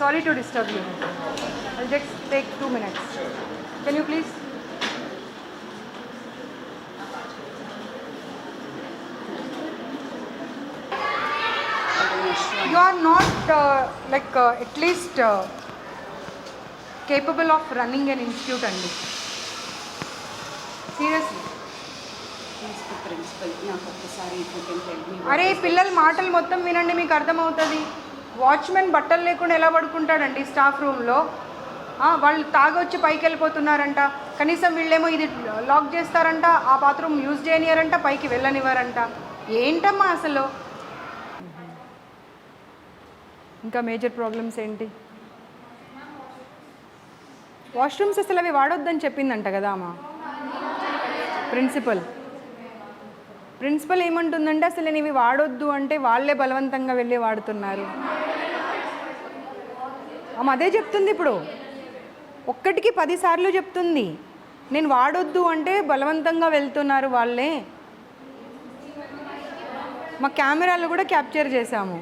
Sorry to disturb you. I'll just take 2 minutes. Can you please? You are not at least capable of running an institute అండి. Seriously. Principal నాకు ఒక్కసారి అరే పిల్లల మాటలు మొత్తం వినండి, మీకు అర్థమవుతుంది. వాచ్మెన్ బట్టలు లేకుండా ఎలా పడుకుంటాడండి స్టాఫ్ రూమ్లో? వాళ్ళు తాగొచ్చి పైకి వెళ్ళిపోతున్నారంట, కనీసం వీళ్ళేమో ఇది లాక్ చేస్తారంట, ఆ బాత్రూమ్ యూజ్ చేయనియారంట, పైకి వెళ్ళనివ్వరంట. ఏంటమ్మా అసలు? ఇంకా మేజర్ ప్రాబ్లమ్స్ ఏంటి? వాష్రూమ్స్ అసలు అవి వాడొద్దని చెప్పిందంట కదా అమ్మా ప్రిన్సిపల్ ఏమంటుందంటే అసలు నేను ఇవి వాడొద్దు అంటే వాళ్ళే బలవంతంగా వెళ్ళి వాడుతున్నారు. అమ్మ అదే చెప్తుంది ఇప్పుడు, ఒక్కటికి 10 సార్లు చెప్తుంది. నేను వాడొద్దు అంటే బలవంతంగా వెళ్తున్నారు వాళ్ళే. మా కెమెరాలు కూడా క్యాప్చర్ చేశాము,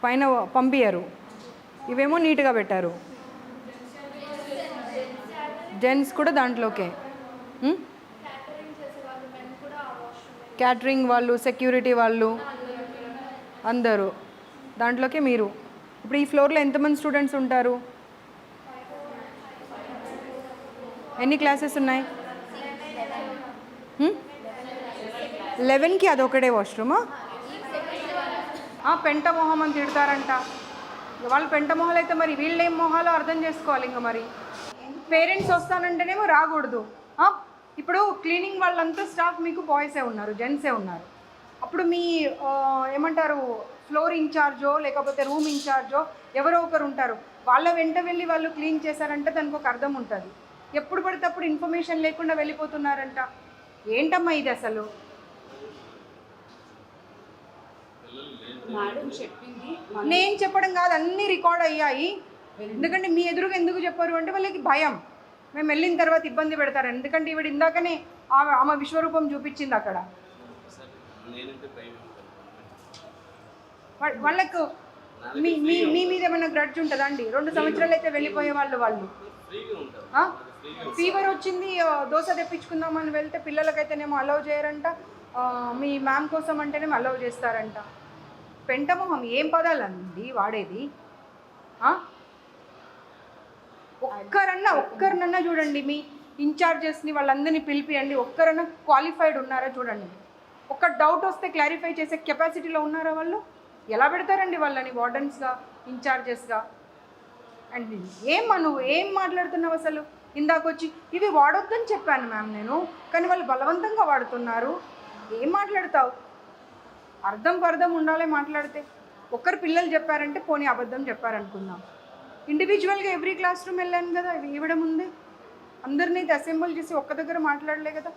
పైన పంపించారు. ఇవేమో నీట్గా పెట్టారు. జెంట్స్ కూడా దాంట్లోకే, క్యాటరింగ్ వాళ్ళు, సెక్యూరిటీ వాళ్ళు అందరూ దాంట్లోకే. మీరు ఇప్పుడు ఈ ఫ్లోర్లో ఎంతమంది స్టూడెంట్స్ ఉంటారు? ఎన్ని క్లాసెస్ ఉన్నాయి? 11కి అదొకటే వాష్రూమా? పెంట మొహం అని తిడతారంట. వాళ్ళు పెంట మొహాలు అయితే మరి వీళ్ళేం మొహాలో అర్థం చేసుకోవాలి. ఇంకా మరి పేరెంట్స్ వస్తానంటేనేమో రాకూడదు. ఇప్పుడు క్లీనింగ్ వాళ్ళంతా స్టాఫ్ మీకు బాయ్సే ఉన్నారు, జెంట్సే ఉన్నారు. అప్పుడు మీ ఏమంటారు ఫ్లోర్ ఇన్ఛార్జో లేకపోతే రూమ్ ఇన్ఛార్జో ఎవరో ఒకరు ఉంటారు, వాళ్ళ వెంట వెళ్ళి వాళ్ళు క్లీన్ చేశారంటే దానికి ఒక అర్థం ఉంటుంది. ఎప్పుడు పడితే అప్పుడు ఇన్ఫర్మేషన్ లేకుండా వెళ్ళిపోతున్నారంట. ఏంటమ్మా ఇది అసలు? నేను చెప్పడం కాదు, అన్నీ రికార్డ్ అయ్యాయి. ఎందుకంటే మీ ఎదురుగా ఎందుకు చెప్పారు అంటే వాళ్ళకి భయం, మేము వెళ్ళిన తర్వాత ఇబ్బంది పెడతారు. ఎందుకంటే ఈవిడ ఇందాకనే ఆమె విశ్వరూపం చూపించింది అక్కడ. వాళ్ళకు మీ మీ మీద ఏమైనా గ్రడ్జ్ ఉంటుందా అండి? 2 సంవత్సరాలు అయితే వెళ్ళిపోయే వాళ్ళు ఫీవర్ వచ్చింది దోశ తెప్పించుకుందామని వెళ్తే పిల్లలకైతేనేమో అలౌ చేయరంట, మీ మ్యామ్ కోసం అంటేనేమో అలౌ చేస్తారంట. పెంటమొహం ఏం పదాలండి వాడేది? ఒక్కరినన్నా చూడండి, మీ ఇన్ఛార్జెస్ని వాళ్ళందరినీ పిలిపియండి, ఒక్కరన్నా క్వాలిఫైడ్ ఉన్నారా చూడండి. ఒక్క డౌట్ వస్తే క్లారిఫై చేసే కెపాసిటీలో ఉన్నారా వాళ్ళు? ఎలా పెడతారండి వాళ్ళని వార్డెన్స్గా, ఇన్ఛార్జెస్గా? అండ్ నువ్వు ఏం మాట్లాడుతున్నావు అసలు? ఇందాకొచ్చి ఇవి వాడొద్దని చెప్పాను మ్యామ్ నేను, కానీ వాళ్ళు బలవంతంగా వాడుతున్నారు. ఏం మాట్లాడతావు? అర్థం ఉండాలి మాట్లాడితే. ఒక్కరు పిల్లలు చెప్పారంటే పోనీ అబద్ధం చెప్పారనుకుందాం. ఇండివిజువల్గా ఎవ్రీ క్లాస్ రూమ్ వెళ్ళాను కదా, ఇవ్వడం ఉంది. అందరినీ అయితే అసెంబుల్ చేసి ఒక్క దగ్గర మాట్లాడలే కదా.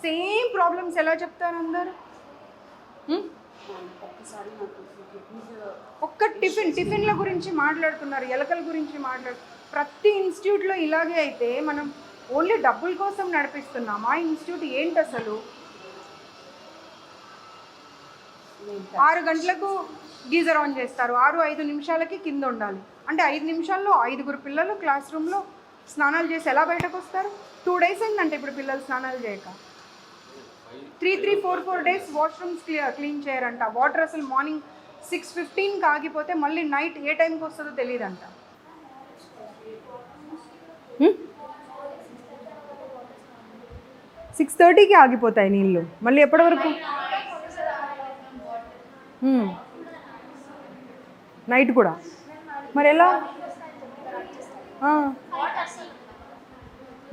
సేమ్ ప్రాబ్లమ్స్ ఎలా చెప్తారు అందరు? ఒక్క టిఫిన్ల గురించి మాట్లాడుతున్నారు, ఎలకల గురించి ప్రతి ఇన్స్టిట్యూట్లో ఇలాగే అయితే మనం ఓన్లీ డబ్బుల కోసం నడిపిస్తున్నాం. ఆ ఇన్స్టిట్యూట్ ఏంటి అసలు? 6 గంటలకు గీజర్ ఆన్ చేస్తారు, 6-5 నిమిషాలకి కింద ఉండాలి. అంటే 5 నిమిషాల్లో 5 పిల్లలు క్లాస్ రూమ్లో స్నానాలు చేసి ఎలా బయటకు వస్తారు? 2 days అయిందంటే ఇప్పుడు పిల్లలు స్నానాలు చేయక. 3-4 days వాష్రూమ్స్ క్లీన్ చేయరంట. వాటర్ అసలు మార్నింగ్ 6:15కి ఆగిపోతే మళ్ళీ నైట్ ఏ టైంకి వస్తుందో తెలియదంట. 6:30కి ఆగిపోతాయి నీళ్ళు, మళ్ళీ ఎప్పటి వరకు? నైట్ కూడా మరి ఎలా?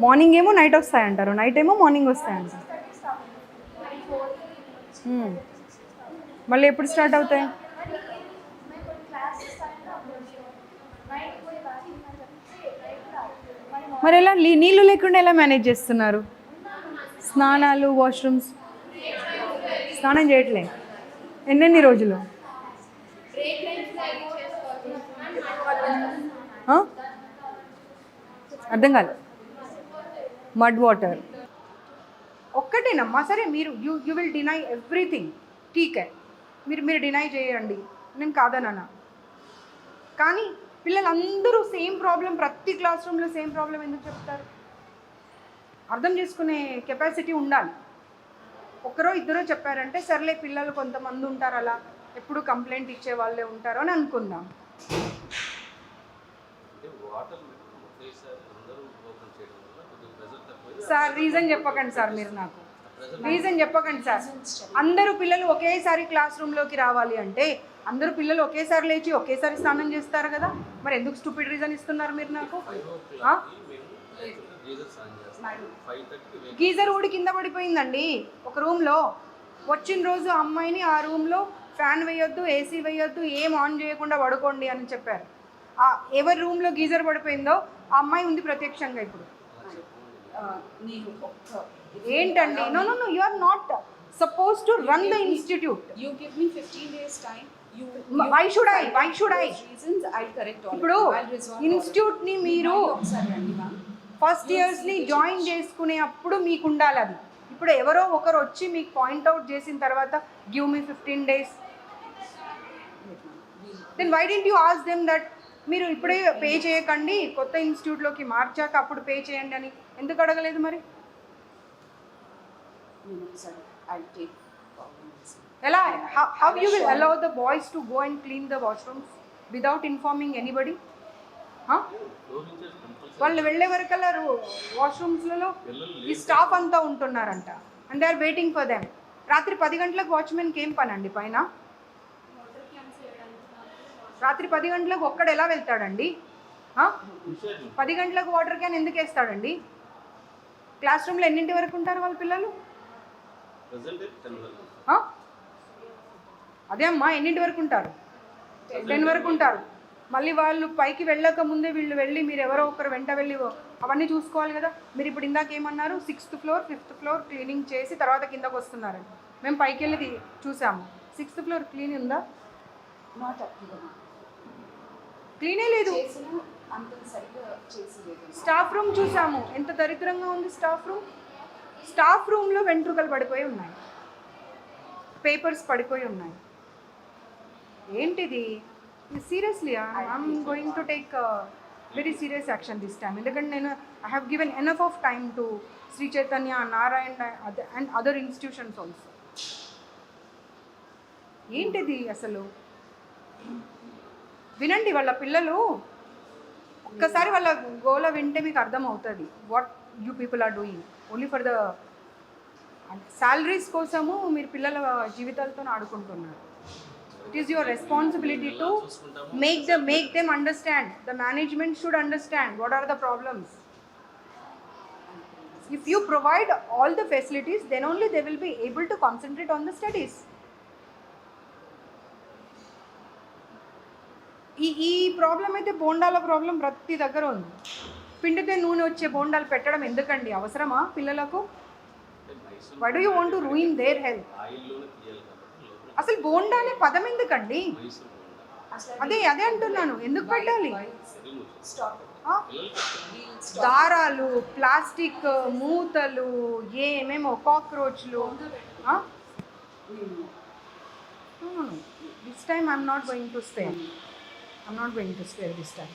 మార్నింగ్ ఏమో నైట్ వస్తాయంటారు, నైట్ ఏమో మార్నింగ్ వస్తాయంటారు. మళ్ళీ ఎప్పుడు స్టార్ట్ అవుతాయి? మరి ఎలా నీళ్ళు లేకుండా ఎలా మేనేజ్ చేస్తున్నారు? స్నానాలు, వాష్రూమ్స్, స్నానం చేయట్లే ఎన్నెన్ని రోజులు? అర్థం కాదు. మడ్ వాటర్ ఒక్కటేనమ్మా. సరే మీరు యూ విల్ డినై ఎవ్రీథింగ్, ఠీకే, మీరు డినై చేయండి, నేను కాదనన్నా. కానీ పిల్లలందరూ సేమ్ ప్రాబ్లం, ప్రతి క్లాస్ రూమ్లో సేమ్ ప్రాబ్లం ఎందుకు చెప్తారు? అర్థం చేసుకునే కెపాసిటీ ఉండాలి. ఒకరో ఇద్దరో చెప్పారంటే సర్లే, పిల్లలు కొంతమంది ఉంటారు అలా ఎప్పుడు కంప్లైంట్ ఇచ్చే వాళ్ళే ఉంటారు అని అనుకుందాం. సార్ రీజన్ చెప్పకండి సార్, మీరు నాకు రీజన్ చెప్పకండి సార్. అందరూ పిల్లలు ఒకేసారి క్లాస్ రూమ్లోకి రావాలి అంటే అందరూ పిల్లలు ఒకేసారి లేచి ఒకేసారి స్నానం చేస్తారు కదా, మరి ఎందుకు స్టూపిడ్ రీజన్ ఇస్తున్నారు మీరు నాకు? గీజర్ ఊడి కింద పడిపోయిందండి ఒక రూమ్లో. వచ్చిన రోజు అమ్మాయిని ఆ రూమ్లో ఫ్యాన్ వేయొద్దు, ఏసీ వేయొద్దు, ఏం ఆన్ చేయకుండా పడుకోండి అని చెప్పారు. ఎవరి రూమ్లో గీజర్ పడిపోయిందో ఆ అమ్మాయి ఉంది ప్రత్యక్షంగా ఇప్పుడు. ఏంటండి? No no no, you are not suppose to run the institute. You give me 15 days time. Why should I? Reasons I'll correct all. ఇప్పుడు ఇన్స్టిట్యూట్ ని మీరు ఫస్ట్ ఇయర్స్ ని జాయిన్ చేసుకునే అప్పుడు మీకు ఉండాలి అది. ఇప్పుడు ఎవరో ఒకరు వచ్చి మీకు పాయింట్అవుట్ చేసిన తర్వాత give me 15 days, then why don't you ask them that మీరు ఇప్పుడే పే చేయకండి, కొత్త ఇన్స్టిట్యూట్లోకి మార్చాక అప్పుడు పే చేయండి అని ఎందుకు అడగలేదు మరి? ఎలా? How you will allow the boys to go and clean the washrooms without informing anybody? వాళ్ళు వెళ్ళే వరకల్లా వాష్రూమ్స్లలో ఈ స్టాఫ్ అంతా ఉంటున్నారంట, and they are waiting for them. రాత్రి 10 గంటలకు వాచ్మెన్కి ఏం పని అండి పైన? రాత్రి 10 గంటలకు ఒక్కడు ఎలా వెళ్తాడండి? 10 గంటలకు వాటర్ క్యాన్ ఎందుకు వేస్తాడండి? క్లాస్ రూమ్లో ఎన్నింటి వరకు ఉంటారు వాళ్ళ పిల్లలు? అదే అమ్మా, ఎన్నింటి వరకు ఉంటారు? 10 వరకు ఉంటారు. మళ్ళీ వాళ్ళు పైకి వెళ్ళక ముందే వీళ్ళు వెళ్ళి మీరు ఎవరో ఒకరు వెంట వెళ్ళి అవన్నీ చూసుకోవాలి కదా. మీరు ఇప్పుడు ఇందాక ఏమన్నారు? 6th floor 5th floor cleaning చేసి తర్వాత కిందకు వస్తున్నారండి. మేము పైకి వెళ్ళి చూసాము. 6th ఫ్లోర్ క్లీన్ ఉందా? క్లీనే లేదు. స్టాఫ్ రూమ్ చూసాము, ఎంత దరిద్రంగా ఉంది స్టాఫ్ రూమ్. స్టాఫ్ రూమ్లో వెంట్రుకలు పడిపోయి ఉన్నాయి, పేపర్స్ పడిపోయి ఉన్నాయి. ఏంటిది? Seriously I'm going to take very serious action this time. ఎందుకంటే నేను I have given enough of time to Sri Chaitanya, Narayana and other institutions also. ఏంటిది అసలు? వినండి, వాళ్ళ పిల్లలు ఒక్కసారి వాళ్ళ గోల వింటే మీకు అర్థమవుతుంది what you people are doing only for the salaries కోసము. మీరు పిల్లల జీవితాలతో ఆడుకుంటున్నారు. It is your responsibility to make them understand. The management should understand what are the problems. If you provide all the facilities, then only they will be able to concentrate on the studies. ఈ problem అయితే బోండాల problem ప్రతి దగ్గర ఉంది. పిండితే నూనె వచ్చే బోండాలు పెట్టడం ఎందుకండి? అవసరమా పిల్లలకు? Why do you want to ruin their health? అసలు బోండా అనే పదం ఎందుకండి? అదే అంటున్నాను, ఎందుకు పెట్టాలి? దారాలు, ప్లాస్టిక్ మూతలు, ఏమేమో కాక్రోచ్లు. This time I'm not going to spare. I'm not going to spare this time.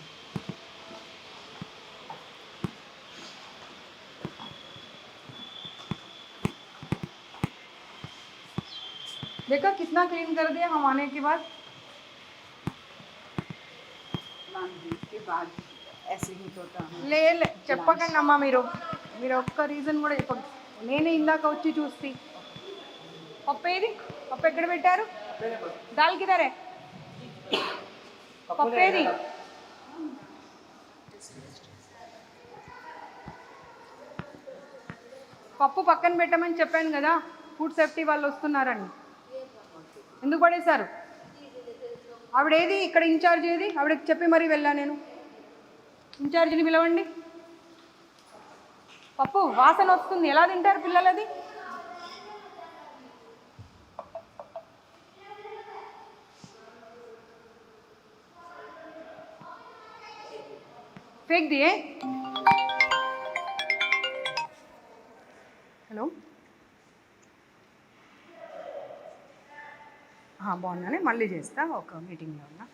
देखा कितना क्लीन कर दिया हम आने के बाद. के बाद ऐसे ही होता है. లే చెప్పకండి అమ్మా, మీరు ఒక్క రీజన్ కూడా చెప్పండి. నేనే ఇందాక వచ్చి చూస్తే పప్పు ఏది? పప్పు ఎక్కడ పెట్టారు? దాల్ కిదరే? పప్పు ఏది? పప్పు పక్కన పెట్టమని చెప్పాను కదా, ఫుడ్ సేఫ్టీ వాళ్ళు వస్తున్నారని. ఎందుకు పడేశారు? ఆవిడేది ఇక్కడ ఇన్ఛార్జ్ ఏది? ఆవిడకి చెప్పి మరీ వెళ్ళా నేను. ఇన్ఛార్జిని పిలవండి. పప్పు వాసన వస్తుంది, ఎలా తింటారు పిల్లలు అది? फेंक दिए. హలో, బాగున్నానే, మళ్ళీ చేస్తా, ఒక మీటింగ్లో ఉన్నా.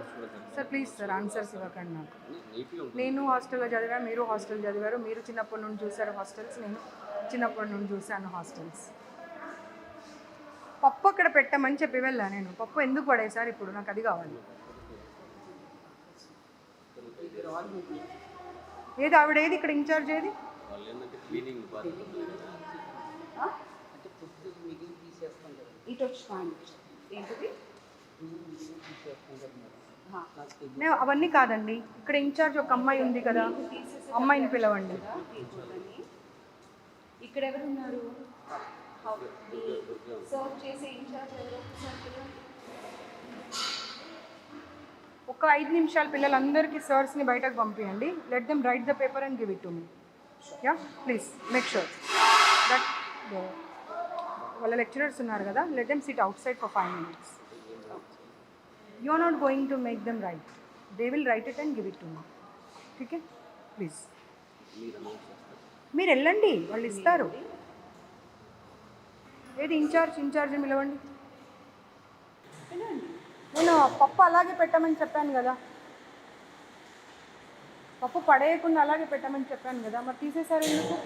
నోట్స్ కూడా సరిగ్గా సార్ ప్లీజ్ సార్ ఆన్సర్స్ ఇవ్వకండి నాకు. నీట్గా ఉంటుంది. నేను హాస్టల్లో చదివా, మీరు హాస్టల్ చదివారు, మీరు చిన్నప్పటి నుండి చూసారు హాస్టల్స్, నేను చిన్నప్పటి నుండి చూశాను హాస్టల్స్. పప్పు అక్కడ పెట్టమని చెప్పి వెళ్ళా నేను. పప్పు ఎందుకు పడేసారు ఇప్పుడు? నాకు అది కావాలి. ఏది ఆవిడ, ఏది ఇక్కడ ఇన్ఛార్జ్, ఏది? వాళ్ళు ఏంటంటే క్లీనింగ్ బాధ్యత ఉంది కదా. ఇటు వచ్చి ఏంటిది నేను అవన్నీ కాదండి, ఇక్కడ ఇన్ఛార్జ్ ఒక అమ్మాయి ఉంది కదా, అమ్మాయిని పిలవండి. ఇక్కడ ఎవరు ఉన్నారు? సర్వ్ చేసే ఇన్ఛార్జ్ ఎవరు? ఒక 5 నిమిషాలు పిల్లలందరికీ సర్స్ని బయటకు పంపించండి. Let them write the paper and give it to me. Yeah please make sure that వాళ్ళ లెక్చరర్స్ ఉన్నారు కదా, let them sit outside for 5 minutes. You are not going to make them write, they will write it and give it to me. Okay please మీరు వెళ్ళండి, వాళ్ళు ఇస్తారు. ఏది incharge పిలవండి. నేను పప్పు అలాగే పెట్టమని చెప్పాను కదా, పప్పు పడేయకుండా అలాగే పెట్టమని చెప్పాను కదా, మరి తీసేసారు ఎందుకు?